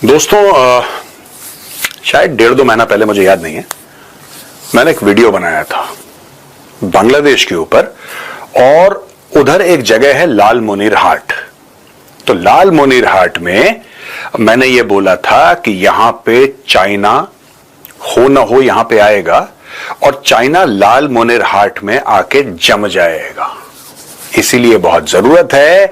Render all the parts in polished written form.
दोस्तों शायद 1.5-2 महीना पहले, मुझे याद नहीं है, मैंने एक वीडियो बनाया था बांग्लादेश के ऊपर। और उधर एक जगह है लाल मुनीर हाट। तो लाल मुनीर हाट में मैंने ये बोला था कि यहां पे चाइना हो ना हो यहां पे आएगा और चाइना लाल मुनीर हाट में आके जम जाएगा। इसीलिए बहुत जरूरत है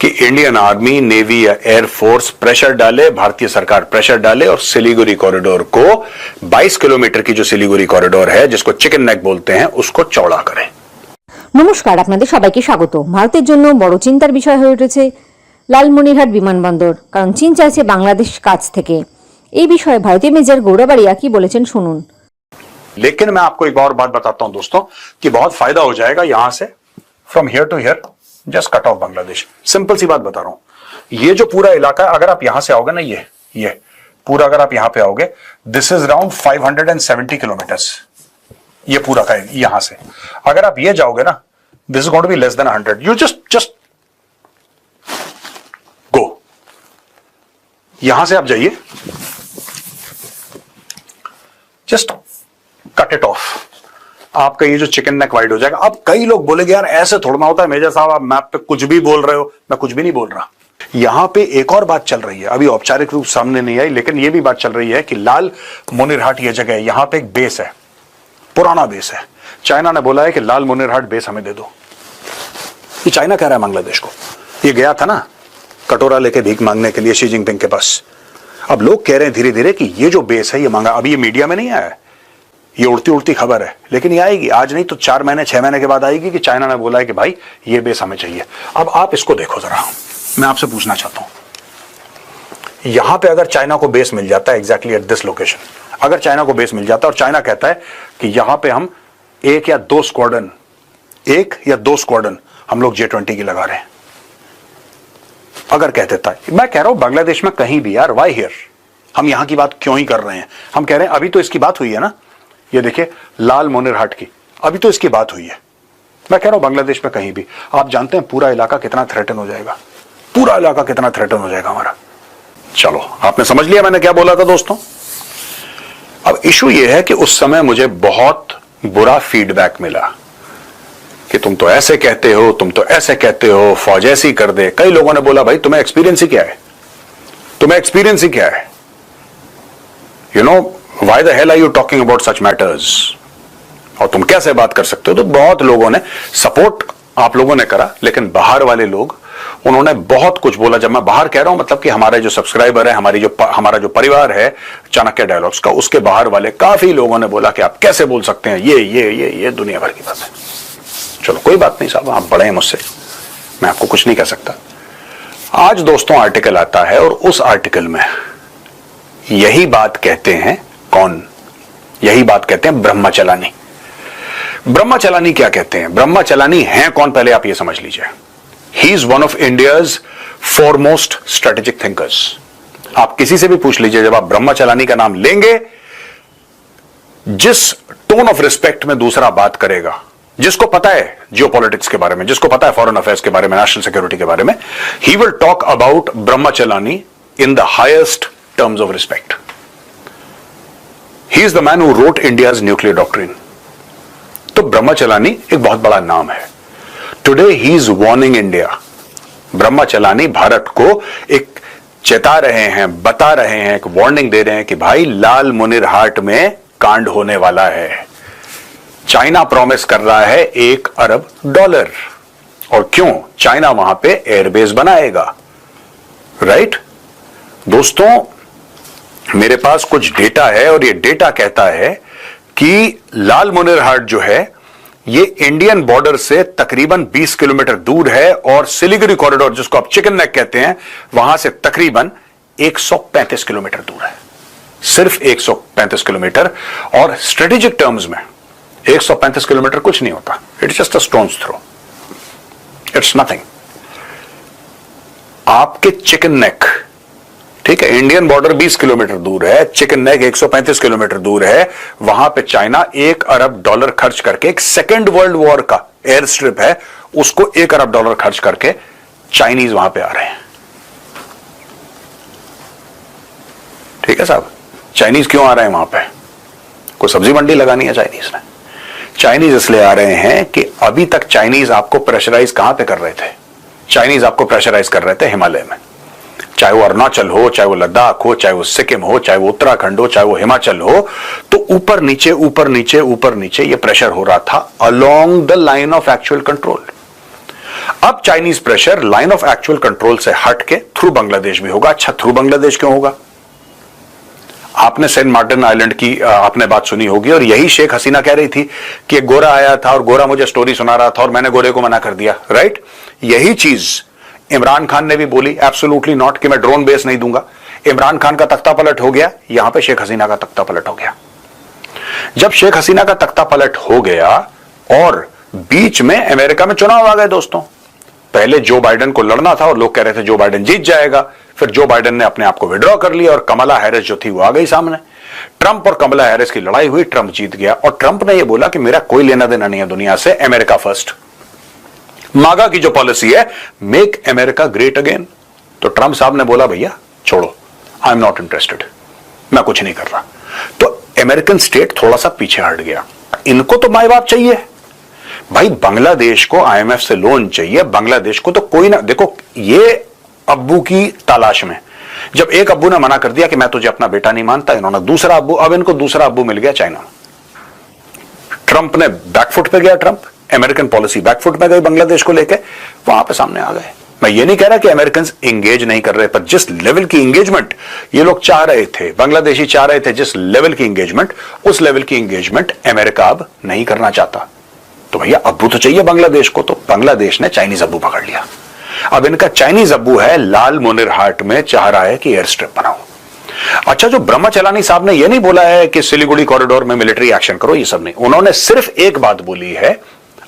कि इंडियन आर्मी, नेवी या एयरफोर्स प्रेशर डाले, भारतीय सरकार प्रेशर डाले और सिलीगुड़ी कॉरिडोर को 22 किलोमीटर की जो सिलीगुड़ी कॉरिडोर है, जिसको चिकन नेक बोलते हैं, उसको चौड़ा करें। নমস্কার, আপনাদের সবাইকে স্বাগত। ভারতের জন্য বড় চিন্তার বিষয় হয়ে উঠেছে লালমনিরহাট বিমানবন্দর, কারণ চীন চাইছে বাংলাদেশ কাছ থেকে। এই বিষয়ে ভারতীয় মেজর গৌরবাড়িয়া কি বলেছেন শুনুন। लेकिन मैं आपको एक और बात बताता हूं दोस्तों कि बहुत फायदा हो जाएगा यहां से, from here to here just cut off Bangladesh. Simple सी बात बता रहा हूं, ये जो पूरा इलाका, अगर आप यहां से आओगे ना, ये पूरा अगर आप यहां पे आओगे, दिस इज अराउंड 570 किलोमीटर्स। ये पूरा का यहां से अगर आप ये जाओगे ना, this is going to be less than 100। You just go, यहां से आप जाइए, जस्ट कट इट ऑफ, आपका ये जो चिकन नेक वाइड हो जाएगा। अब कई लोग बोलेंगे यार ऐसे थोड़ा ना होता है मेजर साहब, आप मैप पे कुछ भी बोल रहे हो। मैं कुछ भी नहीं बोल रहा। यहां पे एक और बात चल रही है, अभी औपचारिक रूप सामने नहीं आई, लेकिन ये भी बात चल रही है कि लाल मुनीरहाट ये जगह है, यहां पे एक बेस है, पुराना बेस है। चाइना ने बोला है कि लाल मुनीरहाट बेस हमें दे दो। ये चाइना कह रहा है बांग्लादेश को। ये गया था ना कटोरा लेके भीख मांगने के लिए शी जिनपिंग के पास। अब लोग कह रहे हैं धीरे धीरे कि ये जो बेस है ये मांगा। अभी ये मीडिया में नहीं आया है, ये उड़ती उड़ती खबर है, लेकिन ये आएगी, आज नहीं तो 4 महीने 6 महीने के बाद आएगी कि चाइना ने बोला है कि भाई ये बेस हमें चाहिए। अब आप इसको देखो जरा, मैं आपसे पूछना चाहता हूं, यहां पे अगर चाइना को बेस मिल जाता है एग्जैक्टली एट दिस लोकेशन, अगर चाइना को बेस मिल जाता है और चाइना कहता है कि यहां पे हम 1 या 2 स्क्वाड्रन हम लोग J-20 की लगा रहे हैं, अगर कह देता है, मैं कह रहा हूं बांग्लादेश में कहीं भी यार, वाई हियर, हम यहां की बात क्यों ही कर रहे हैं। हम कह रहे हैं अभी तो इसकी बात हुई है ना, ये देखिए लाल मुनीरहाट की, अभी तो इसकी बात हुई है। मैं कह रहा हूं बांग्लादेश में कहीं भी, आप जानते हैं पूरा इलाका कितना थ्रेटन हो जाएगा, पूरा इलाका कितना थ्रेटन हो जाएगा हमारा। चलो, आपने समझ लिया मैंने क्या बोला था दोस्तों। अब इशू ये है कि उस समय मुझे बहुत बुरा फीडबैक मिला कि तुम तो ऐसे कहते हो, तुम तो ऐसे कहते हो, फौज ऐसी कर दे। कई लोगों ने बोला भाई तुम्हें एक्सपीरियंस ही क्या है, तुम्हें एक्सपीरियंस ही क्या है, you know why the hell are you talking about such matters, और तुम कैसे बात कर सकते हो। तो बहुत लोगों ने सपोर्ट आप लोगों ने करा, लेकिन बाहर वाले लोग उन्होंने बहुत कुछ बोला। जब मैं बाहर कह रहा हूं मतलब कि हमारे जो सब्सक्राइबर है, हमारा जो परिवार है चाणक्य डायलॉग्स का, उसके बाहर वाले काफी लोगों ने बोला कि आप कैसे बोल सकते हैं, ये दुनिया भर की बात है। चलो कोई बात नहीं साहब, आप बड़े हैं मुझसे, मैं आपको कुछ नहीं कह सकता। आज दोस्तों आर्टिकल आता है और उस आर्टिकल में यही बात कहते हैं, कौन, यही बात कहते हैं ब्रह्मचलानी। ब्रह्मचलानी क्या कहते हैं, ब्रह्मचलानी हैं कौन, पहले आप ये समझ लीजिए। He is one of India's foremost strategic thinkers. आप किसी से भी पूछ लीजिए, जब आप ब्रह्मचलानी का नाम लेंगे, जिस टोन ऑफ रिस्पेक्ट में दूसरा बात करेगा, जिसको पता है जियोपॉलिटिक्स के बारे में, जिसको पता है फॉरेन अफेयर्स के बारे में, नेशनल सिक्योरिटी के बारे में, he will talk about Brahma Chellaney in the highest terms of respect. He is the man who wrote India's nuclear doctrine. तो ब्रह्मचलानी एक बहुत बड़ा नाम है। Today he is warning India. ब्रह्मचलानी Bharat को एक चेता रहे हैं, बता रहे हैं, एक वार्निंग दे रहे हैं कि भाई लाल मुनीरहाट में कांड होने वाला है। चाइना प्रॉमिस कर रहा है $1 अरब, और क्यों, चाइना वहां पे एयरबेस बनाएगा, राइट। दोस्तों मेरे पास कुछ डेटा है और ये डेटा कहता है कि लाल मुनीरहाट जो है ये इंडियन बॉर्डर से तकरीबन 20 किलोमीटर दूर है, और सिलीगुड़ी कॉरिडोर जिसको आप चिकन नेक कहते हैं, वहां से तकरीबन 135 किलोमीटर दूर है, सिर्फ 135 किलोमीटर। और स्ट्रेटेजिक टर्म्स में 135 किलोमीटर कुछ नहीं होता, it's just a stone's throw, it's nothing. आपके चिकन नेक, ठीक है, इंडियन बॉर्डर 20 किलोमीटर दूर है, चिकन नेक 135 किलोमीटर दूर है, वहां पे चाइना $1 अरब खर्च करके, एक सेकेंड वर्ल्ड वॉर का एयर स्ट्रिप है, उसको $1 अरब खर्च करके चाइनीज वहां पे आ रहे हैं। ठीक है साहब, चाइनीज क्यों आ रहे हैं वहां पे? कोई सब्जी मंडी लगानी है चाइनीज ने? चाइनीज इसलिए आ रहे हैं कि अभी तक चाइनीज आपको प्रेशराइज कहां पे कर रहे थे? चाइनीज आपको प्रेशराइज कर रहे थे हिमालय में, चाहे वो अरुणाचल हो, चाहे वो लद्दाख हो, चाहे वो सिक्किम हो, चाहे वो उत्तराखंड हो, चाहे वो हिमाचल हो, तो ऊपर नीचे ऊपर नीचे ऊपर नीचे ये प्रेशर हो रहा था along the line of actual control. अब Chinese pressure line of actual control से हट के थ्रू बांग्लादेश भी होगा। अच्छा, थ्रू बांग्लादेश क्यों होगा? आपने सेंट मार्टिन आइलैंड की आपने बात सुनी होगी, और यही शेख हसीना कह रही थी कि एक गोरा आया था और गोरा मुझे स्टोरी सुना रहा था और मैंने गोरे को मना कर दिया, राइट? यही चीज इमरान खान ने भी बोली, एब्सोल्युटली नॉट, कि मैं ड्रोन बेस नहीं दूंगा। इमरान खान का तख्ता पलट हो गया, यहां पे शेख हसीना का तख्ता पलट हो गया। जब शेख हसीना का तख्ता पलट हो गया और बीच में अमेरिका में चुनाव आ गए दोस्तों, पहले जो बाइडेन को लड़ना था और लोग कह रहे थे जो बाइडेन जीत जाएगा, फिर जो बाइडेन ने अपने आप को विड्रॉ कर लिया और कमला हैरिस जो थी वो आ गई सामने। ट्रंप और कमला हैरिस की लड़ाई हुई, ट्रंप जीत गया और ट्रंप ने यह बोला कि मेरा कोई लेना देना नहीं है दुनिया से, अमेरिका फर्स्ट। मागा की जो पॉलिसी है, मेक अमेरिका ग्रेट अगेन, तो ट्रंप साहब ने बोला भैया छोड़ो, आई एम नॉट इंटरेस्टेड, मैं कुछ नहीं कर रहा। तो अमेरिकन स्टेट थोड़ा सा पीछे हट गया। इनको तो माई बाप चाहिए भाई, बांग्लादेश को आईएमएफ से लोन चाहिए, बांग्लादेश को तो कोई ना, देखो ये अब्बू की तलाश में, जब एक अब्बू ने मना कर दिया कि मैं तुझे अपना बेटा नहीं मानता, इन्होंने दूसरा अब्बू, अब इनको दूसरा अब्बू मिल गया चाइना। ट्रंप ने बैकफुट पे गया, ट्रंप अमेरिकन पॉलिसी बैकफुट में गई बांग्लादेश को लेके, वहां पे सामने आ गए। मैं ये नहीं कह रहा कि अमेरिकन एंगेज नहीं कर रहे, पर जिस लेवल की एंगेजमेंट ये लोग चाह रहे थे, बांग्लादेशी चाह रहे थे, जिस लेवल की एंगेजमेंट, उस लेवल की एंगेजमेंट अमेरिका अब नहीं करना चाहता। तो भैया अब्बू तो चाहिए बांग्लादेश को, तो बांग्लादेश ने चाइनीज अब्बू पकड़ लिया। अब इनका चाइनीज अब्बू है लाल मोनिरहाट में, चाह रहा है कि एयर स्ट्रिप बनाओ। अच्छा, जो ब्रह्मचलानी साहब ने यह नहीं बोला है कि सिलीगुड़ी कॉरिडोर में मिलिट्री एक्शन करो, ये सब नहीं, उन्होंने सिर्फ एक बात बोली है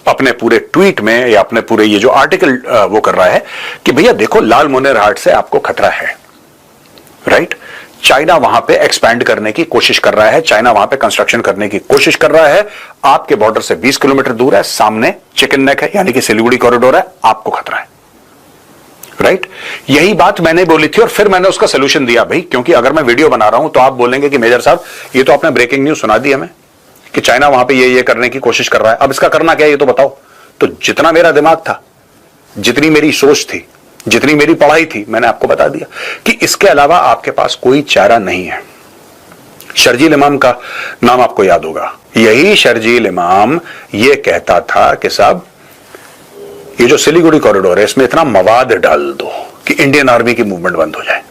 अपने पूरे ट्वीट में या अपने पूरे ये जो आर्टिकल वो कर रहा है कि भैया देखो लाल मोनिरहाट से आपको खतरा है, राइट? चाइना वहां पे एक्सपैंड करने की कोशिश कर रहा है, चाइना वहां पे कंस्ट्रक्शन करने की कोशिश कर रहा है, आपके बॉर्डर से 20 किलोमीटर दूर है, सामने चिकन नेक है यानी कि सिलीगुड़ी कॉरिडोर है, आपको खतरा है, राइट? यही बात मैंने बोली थी और फिर मैंने उसका सोल्यूशन दिया भाई, क्योंकि अगर मैं वीडियो बना रहा हूं तो आप बोलेंगे कि मेजर साहब ये तो आपने ब्रेकिंग न्यूज सुना दी हमें कि चाइना वहां पे ये करने की कोशिश कर रहा है, अब इसका करना क्या है ये तो बताओ। तो जितना मेरा दिमाग था, जितनी मेरी सोच थी, जितनी मेरी पढ़ाई थी, मैंने आपको बता दिया कि इसके अलावा आपके पास कोई चारा नहीं है। शर्जील इमाम का नाम आपको याद होगा, यही शर्जील इमाम ये कहता था कि साहब ये जो सिलीगुड़ी कॉरिडोर है इसमें इतना मवाद डाल दो कि इंडियन आर्मी की मूवमेंट बंद हो जाए।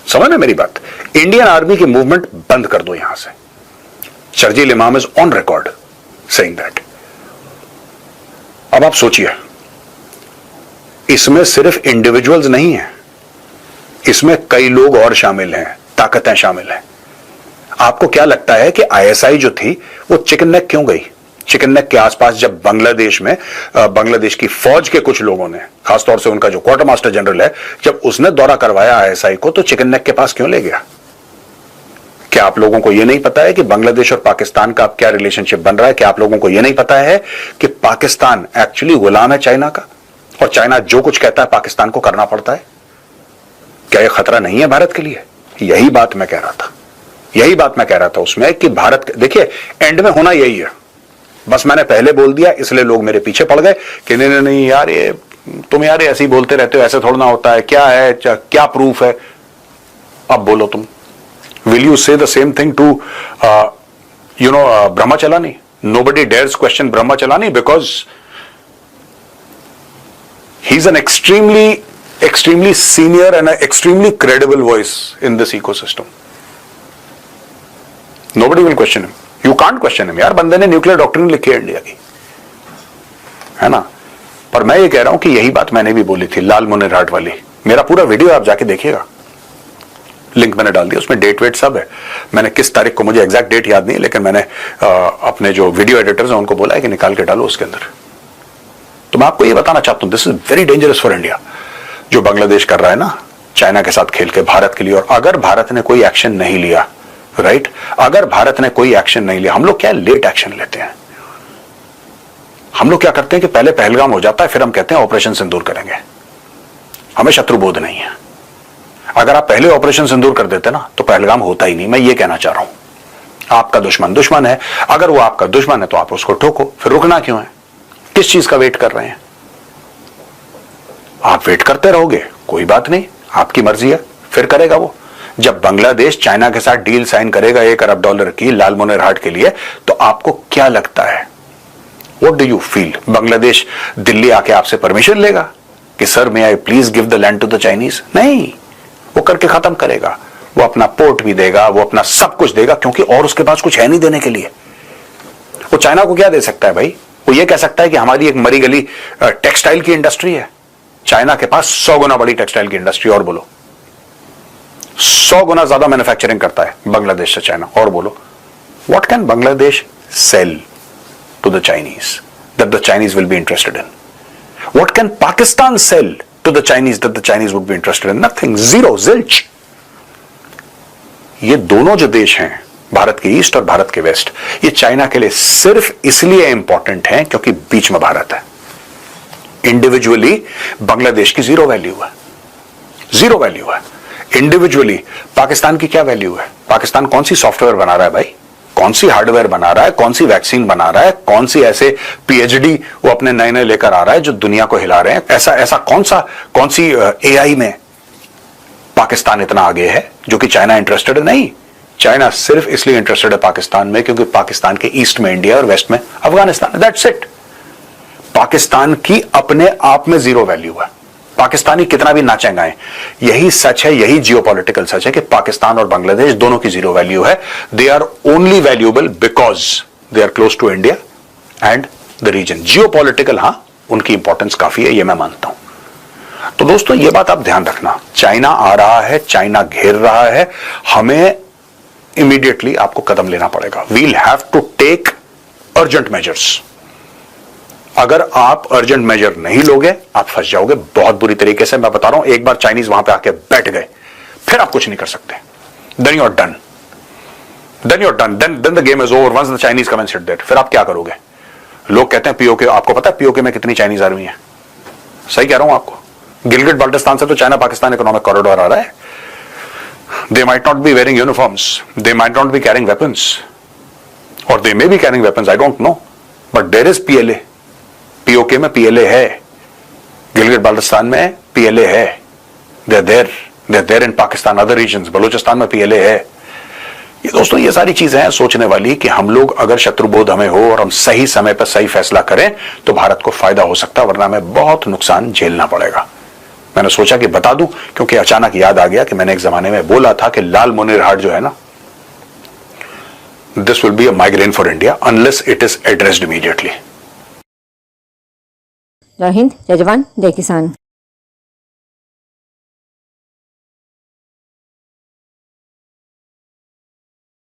समझ में मेरी बात? इंडियन आर्मी की मूवमेंट बंद कर दो यहां से। शर्जील इमाम is on record saying that. अब आप सोचिए, इसमें सिर्फ इंडिविजुअल्स नहीं है, इसमें कई लोग और शामिल हैं, ताकतें शामिल हैं। आपको क्या लगता है कि आईएसआई जो थी वो चिकन नेक क्यों गई? चिकन नेक के आसपास जब बांग्लादेश में बांग्लादेश की फौज के कुछ लोगों ने, खासतौर से उनका जो क्वार्टर मास्टर जनरल है, जब उसने दौरा करवाया आईएसआई को, तो चिकन नेक के पास क्यों ले गया? क्या आप लोगों को यह नहीं पता है कि बांग्लादेश और पाकिस्तान का अब क्या रिलेशनशिप बन रहा है? क्या आप लोगों को यह नहीं पता है कि पाकिस्तान एक्चुअली गुलाम है चाइना का और चाइना जो कुछ कहता है पाकिस्तान को करना पड़ता है? क्या यह खतरा नहीं है भारत के लिए? यही बात मैं कह रहा था, यही बात मैं कह रहा था उसमें कि भारत, देखिए एंड में होना यही है। बस मैंने पहले बोल दिया इसलिए लोग मेरे पीछे पड़ गए कि नहीं नहीं यार ये तुम यार ऐसे ही बोलते रहते हो, ऐसे थोड़ा ना होता है, क्या है, क्या प्रूफ है? अब बोलो तुम, will you say the same thing to Brahmachalani? Nobody dares question Brahmachalani because he's an extremely senior and an extremely credible voice in this ecosystem. Nobody will question him. You can't question him. यार बंदे ने nuclear doctrine लिखी है India की, है ना? पर मैं ये कह रहा हूं कि यही बात मैंने भी बोली थी लाल मोनिरहाट वाली। मेरा पूरा वीडियो आप जाके देखिएगा, लिंक मैंने डाल दिया, उसमें डेट वेट सब है। मैंने किस तारीख को, मुझे एग्जैक्ट डेट याद नहीं, लेकिन मैंने अपने जो वीडियो एडिटर्स हैं उनको बोला है कि निकाल के डालो उसके अंदर। तो मैं आपको ये बताना चाहता हूं, this is very dangerous for India, जो बांग्लादेश कर रहा है ना चाइना के साथ खेल के भारत के लिए। और अगर भारत ने कोई एक्शन नहीं लिया, राइट, अगर भारत ने कोई एक्शन नहीं लिया, हम लोग क्या लेट एक्शन लेते हैं। हम लोग क्या करते हैं कि पहले पहलगाम हो जाता है, फिर हम कहते हैं ऑपरेशन सिंदूर करेंगे। हमें शत्रुबोध नहीं है। अगर आप पहले ऑपरेशन सिंदूर कर देते ना तो पहलगाम होता ही नहीं। मैं ये कहना चाह रहा हूं, आपका दुश्मन दुश्मन है, अगर वो आपका दुश्मन है तो आप उसको ठोको, फिर रुकना क्यों है? किस चीज का वेट कर रहे हैं? आप वेट करते रहोगे, कोई बात नहीं, आपकी मर्जी है, फिर करेगा वो। जब बांग्लादेश चाइना के साथ डील साइन करेगा $1 अरब की लालमोनेरहाट के लिए, तो आपको क्या लगता है, what do you feel? Bangladesh Delhi आके आपसे परमिशन लेगा कि sir may I please give the land to the Chinese? नहीं, वो करके खत्म करेगा। वो अपना पोर्ट भी देगा, वो अपना सब कुछ देगा, क्योंकि और उसके पास कुछ है नहीं देने के लिए। वो चाइना को क्या दे सकता है भाई? वो ये कह सकता है कि हमारी एक मरी गली टेक्सटाइल की इंडस्ट्री है। चाइना के पास 100 गुना बड़ी टेक्सटाइल की इंडस्ट्री, और बोलो 100 गुना ज्यादा मैन्युफैक्चरिंग करता है बांग्लादेश से चाइना, और बोलो what can Bangladesh sell to the Chinese that the Chinese will be interested in? What can Pakistan sell to the Chinese that the Chinese would be interested in? Nothing, zero, zilch. ये दोनों जो देश हैं, भारत के ईस्ट और भारत के वेस्ट, ये China के लिए सिर्फ इसलिए इंपॉर्टेंट है क्योंकि बीच में भारत है। इंडिविजुअली बांग्लादेश की जीरो वैल्यू है, जीरो वैल्यू है। इंडिविजुअली पाकिस्तान की क्या वैल्यू है? पाकिस्तान कौन सी सॉफ्टवेयर बना रहा है भाई, कौन सी हार्डवेयर बना रहा है, कौन सी वैक्सीन बना रहा है, कौन सी ऐसे पीएचडी वो अपने नए नए लेकर आ रहा है जो दुनिया को हिला रहे हैं? ऐसा कौन सी एआई में पाकिस्तान इतना आगे है जो कि चाइना इंटरेस्टेड है? नहीं, चाइना सिर्फ इसलिए इंटरेस्टेड है पाकिस्तान में क्योंकि पाकिस्तान के ईस्ट में इंडिया और वेस्ट में अफगानिस्तान, दैट्स इट। पाकिस्तान की अपने आप में जीरो वैल्यू है। पाकिस्तानी कितना भी नाचे गाएं, यही सच है, यही जियोपॉलिटिकल सच है कि पाकिस्तान और बांग्लादेश दोनों की जीरो वैल्यू है। They are only valuable because they are close to India and the region. Geopolitical हां, उनकी इंपॉर्टेंस काफी है, ये मैं मानता हूं। तो दोस्तों ये बात आप ध्यान रखना, चाइना आ रहा है, चाइना घेर रहा है, हमें इमीडिएटली आपको कदम लेना पड़ेगा। We'll have to take urgent measures. अगर आप अर्जेंट मेजर नहीं लोगे आप फंस जाओगे बहुत बुरी तरीके से। मैं बता रहा हूं, एक बार चाइनीज वहां पे आके बैठ गए फिर आप कुछ नहीं कर सकते। Then you are done, then you are done, then the game is over once the Chinese come and sit there. फिर आप क्या करोगे? लोग कहते हैं पीओके, आपको पता है पीओके में कितनी चाइनीज आर्मी है? सही कह रहा हूं आपको, गिलगिट बाल्टिस्तान से तो चाइना पाकिस्तान इकोनॉमिक कॉरिडोर आ रहा है। They might not be wearing uniforms, they might not be carrying weapons, और they may be carrying weapons, I don't know, but there is PLA. POK में पीएलए है, गिलगिट बाल्टिस्तान में पीएलए है, they there in Pakistan other regions, Balochistan में PLA है। ये दोस्तों ये सारी चीजें हैं सोचने वाली कि हम लोग अगर शत्रुबोध हमें हो और हम सही समय पर सही फैसला करें तो भारत को फायदा हो सकता है, वरना हमें बहुत नुकसान झेलना पड़ेगा। मैंने सोचा कि बता दूं क्योंकि अचानक याद आ गया कि मैंने एक जमाने में बोला था कि लालमोनेरहाट जो है ना, this will be a migraine for India unless it is addressed immediately. जय हिंद, जय जवान, जय किसान।